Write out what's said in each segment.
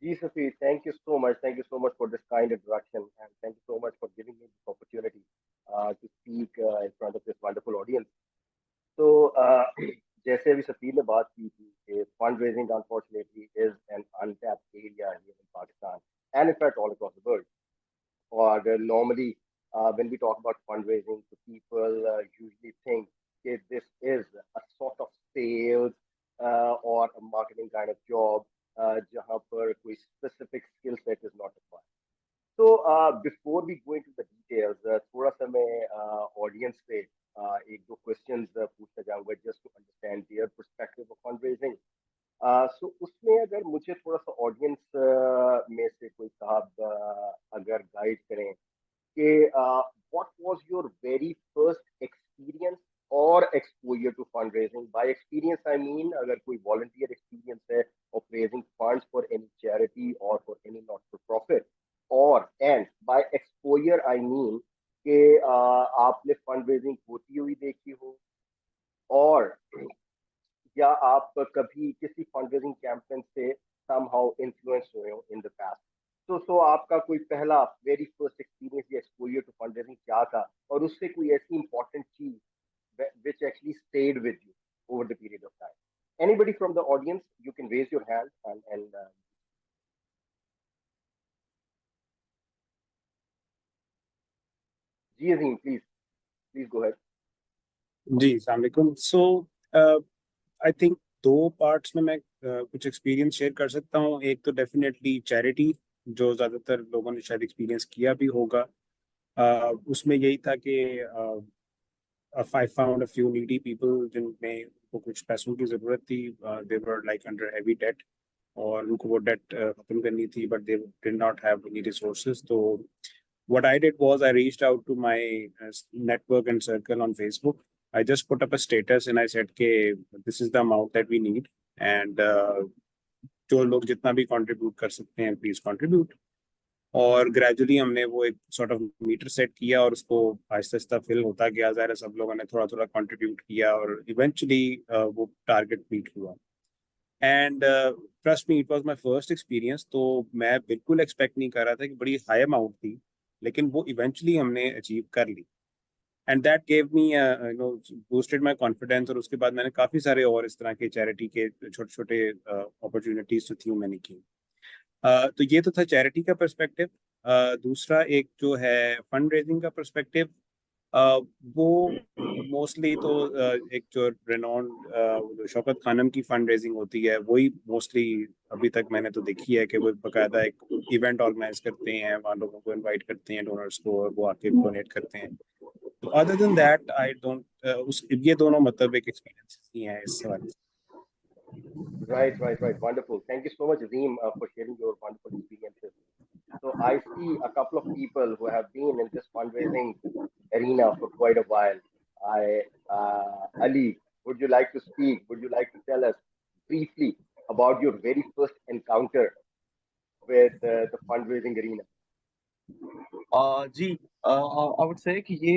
Ji Safi, thank you so much. Thank you so much for this kind introduction, and thank you so much for giving me this opportunity to speak in front of this wonderful audience. तो जैसे अभी सफीर ने बात की थी कि fund raising unfortunately is an untapped area here in Pakistan and in fact all across the world. Or normally, when we talk about fundraising, so people usually think that this is a sort of sales or a marketing kind of job, जहाँ पर कोई specific skill set is not required. So before we go into the details, थोड़ा सा मैं audience से एक दो questions पूछना चाहूँगा just to understand their perspective of fundraising. सो उसमें अगर मुझे थोड़ा सा ऑडियंस में से कोई साहब अगर गाइड करें कि what was your very first experience और exposure to fund raising. By experience I mean अगर कोई वॉलंटियर एक्सपीरियंस है of raising funds for any charity और for any not for profit, और and by exposure I mean कि आपने fund raising होती हुई देखी हो, और या आप कभी किसी फंडरेजिंग कैंपेन से समहाउ इन्फ्लुएंस हुए हो इन द पास्ट. तो आपका कोई पहला वेरी फर्स्ट एक्सपीरियंस या एक्सपोजर टू फंडरेजिंग क्या था, और उससे कोई ऐसी इंपॉर्टेंट चीज which actually stayed with you over the period of time. Anybody from the audience, you can raise your hand and Ji Azim, please go ahead. जी अस्सलाम वालेकुम. सो आई थिंक दो पार्ट्स में मैं कुछ एक्सपीरियंस शेयर कर सकता हूँ. एक तो डेफिनेटली चैरिटी, जो ज़्यादातर लोगों ने शायद एक्सपीरियंस किया भी होगा. उसमें यही था कि I found a few needy people जिनमें को कुछ पैसों की ज़रूरत थी. They were like under heavy debt, और उनको वो डेट ख़त्म करनी थी, but they did not have any resources. तो what I did was I reached out to my network and circle on Facebook. I just put up a status and I said, "Okay, this is the amount that we need, and जो लोग जितना भी contribute कर सकते हैं, please contribute." और gradually हमने वो एक सॉर्ट ऑफ मीटर सेट किया, और उसको आहिस्ता आहिस्ता फिल होता गया. ज़ाहिर है सब लोगों ने थोड़ा थोड़ा कंट्रीब्यूट किया, और इवेंचुअली वो टारगेट मीट हुआ. And trust me, it was my first experience. तो मैं बिल्कुल एक्सपेक्ट नहीं कर रहा था कि बड़ी हाई अमाउंट थी, लेकिन वो इवेंचुअली हमने अचीव कर ली. And that gave me boosted my confidence. और उसके बाद मैंने काफ़ी सारे और इस तरह के चैरिटी के छोटे छोटे अपॉर्चुनिटीज जो थी मैंने की. तो ये तो था चैरिटी का पर्सपेक्टिव. दूसरा एक जो है फंड रेजिंग का पर्सपेक्टिव, वो मोस्टली तो एक जो रेनॉन्ड शौकत खानम की फंड रेजिंग होती है, वही मोस्टली अभी तक मैंने तो देखी है कि वो बाकायदा एक इवेंट ऑर्गेनाइज करते हैं, वहाँ लोगों को इनवाइट करते हैं, डोनर्स को, और वो आके डोनेट करते हैं. तो other than that I don't, ये दोनों मतलब एक एक्सपीरियंस ही हैं इस सवाल से. Right, right, right. Wonderful. Thank you so much, Azim, for sharing your wonderful experiences. So I see a couple of people who have been in this fundraising arena for quite a while. Ali, would you like to speak? Would you like to tell us briefly about your very first encounter with the fundraising arena? Ji, I would say कि ये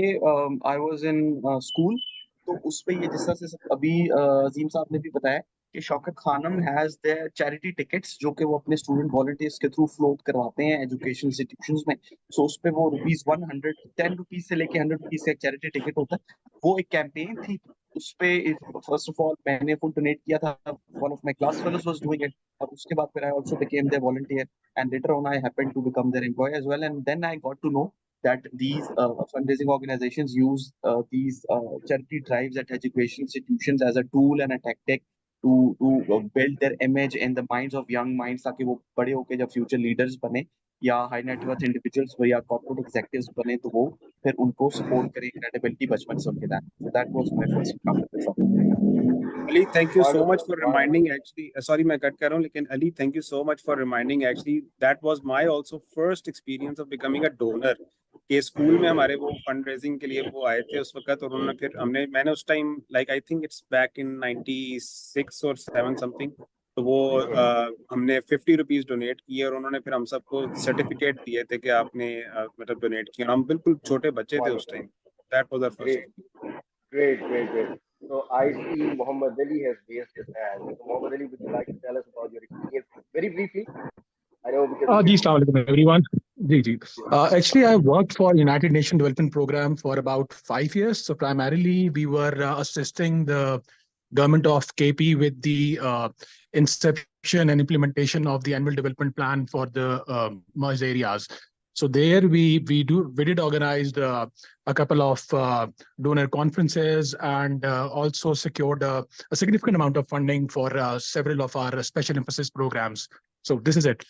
I was in school. तो उस पे ये जिस तरह से अभी अजीम साहब ने भी बताया कि Shaukat Khanum has their charity tickets, जो कि वो अपने स्टूडेंट वॉलंटियर्स के थ्रू फ्लोट करवाते हैं एजुकेशन इंस्टीट्यूशंस में. सो उस पे वो ₹110 से लेके ₹100 का एक चैरिटी टिकट होता है. वो एक कैंपेन थी. उस पे फर्स्ट ऑफ ऑल मैंने फुल डोनेट किया था. One of my class fellows was doing it. और उसके बाद फिर I also became their volunteer, and later on I happened to become their employee as well. And then I got to know that these fundraising organizations use these charity drives at education institutions as a tool and a tactic to build their image in the minds of young minds, ताकि वो बड़े होके जब future leaders बने, या high net worth individuals या corporate executives बने, तो वो फिर उनको सपोर्ट करें क्रेडिबिलिटी बचपन से उनके दान. So that was my first encounter. Ali, thank you so much Wonderful, for wonderful. reminding. Actually, sorry, मैं कट कर रहा हूँ, लेकिन Ali, thank you so much for reminding. Actually, that was my also first experience of becoming a donor. कि school में हमारे वो fund raising के लिए वो आए थे उस वक्त, और उन्होंने फिर मैंने उस time like I think it's back in 96 और 7 समथिंग. तो वो हमने ₹50 डोनेट किए, और उन्होंने फिर हम सबको सर्टिफिकेट दिए थे कि आपने मतलब डोनेट किया. हम बिल्कुल छोटे बच्चे थे उस time. That was our Great, first. great. So I see Muhammad Ali has raised his hand. So Muhammad Ali, would you like to tell us about your experience very briefly? know because we Ji, can. Assalamu alaikum, everyone. Ji, ji. Yeah. Actually, I worked for United Nations Development Program for about 5 years. So primarily, we were assisting the government of KP with the inception and implementation of the annual development plan for the merged areas. So there we did organize a couple of donor conferences and also secured a significant amount of funding for several of our special emphasis programs. So this is it.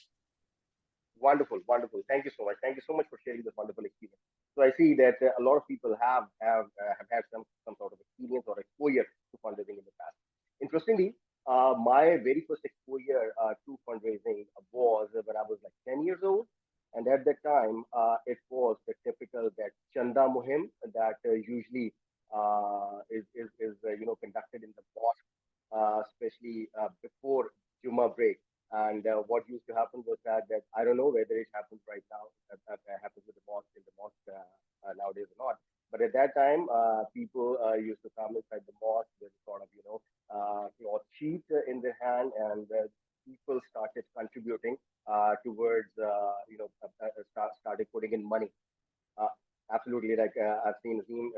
Wonderful, wonderful. Thank you so much. Thank you so much for sharing this wonderful experience. So I see that a lot of people have had some sort of experience or exposure to fundraising in the past. Interestingly, my very first exposure to fundraising was when I was like 10 years old, and at that time, it was the typical that Chanda Muhim that usually is conducted in the mosque, especially before Juma break. And what used to happen was that I don't know whether it happens right now, that happens with the mosque in the mosque nowadays or not. But at that time, people used to come inside the mosque with sort of cloth sheet in their hand, and people started contributing towards started putting in money. uh, Absolutely, like I've seen Azim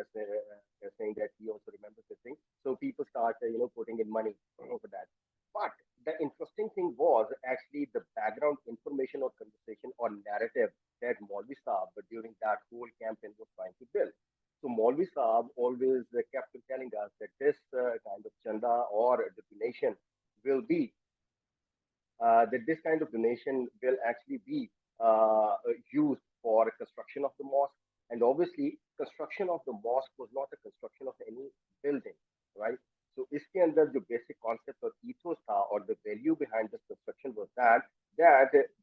saying that he also remembers this thing. So people start, putting in money for that. But the interesting thing was actually the background information or conversation or narrative that Maulvi Saab during that whole campaign was trying to build. So Maulvi Saab always kept telling us that this kind of chanda or the donation will be that this kind of donation will actually be used for construction of the mosque. And obviously, construction of the mosque was not a construction of any building, right? So इसके अंदर जो basic concept or ethos था or the value behind this construction was that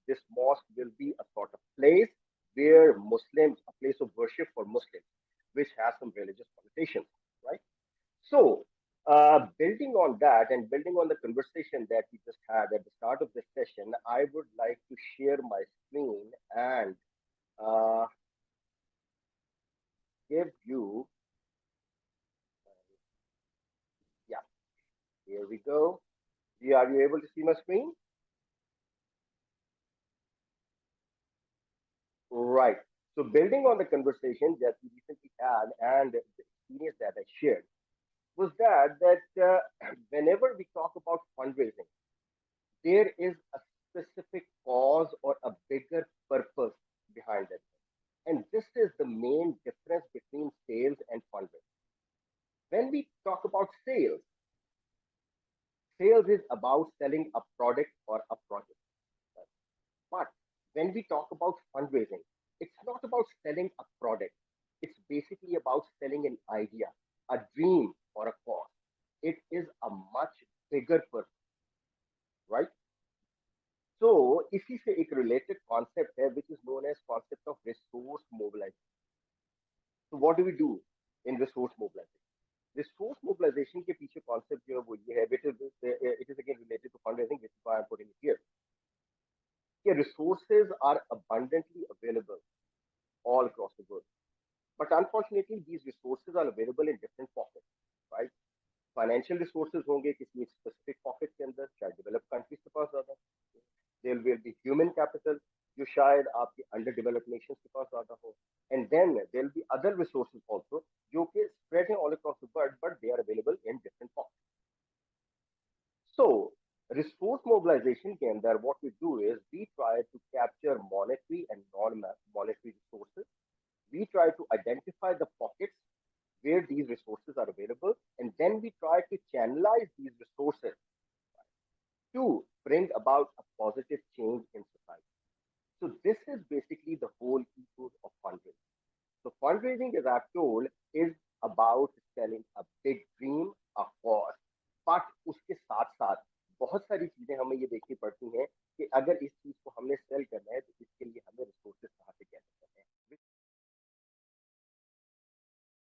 this mosque will be a sort of place where Muslims, a place of worship for Muslims, which has some religious connotations, right? So, building on that and building on the conversation that we just had at the start of this session, I would like to share my screen and uh, give you, yeah, here we go. Are you able to see my screen? Right. So, building on the conversation that we recently had and the experience that I shared was that whenever we talk about fundraising, there is a specific cause or a bigger purpose behind it. And this is the main difference between sales and fundraising. When we talk about sales, sales is about selling a product or a project. But when we talk about fundraising, it's not about selling a product. It's basically about selling an idea, a dream, or a cause. It is a much bigger purpose, right? So इसी से एक related concept है which is known as concept of resource mobilization. So what do we do in resource mobilization? Resource mobilization के पीछे concept जो है वो ये है, it is again related to fundraising, which is why I'm putting it here. कि resources are abundantly available all across the world, but unfortunately these resources are available in different pockets, right? Financial resources होंगे किसी एक specific pocket के अंदर, शायद developed countries के पास ज़्यादा. There will be human capital जो शायद आपके underdeveloped nations के पास ज़्यादा हो, and then there will be other resources also जो कि spread हैं all across the world, but they are available in different pockets. So resource mobilization के अंदर what we do is we try to capture monetary and non-monetary resources. We try to identify the pockets where these resources are available, and then we try to channelize these resources to bring about a positive change in society. So this is basically the whole ethos of fundraising. So fundraising, as I've told, is about selling a big dream, a cause. But उसके साथ साथ बहुत सारी चीजें हमें ये देखनी पड़ती हैं कि अगर इस चीज को हमने सेल करना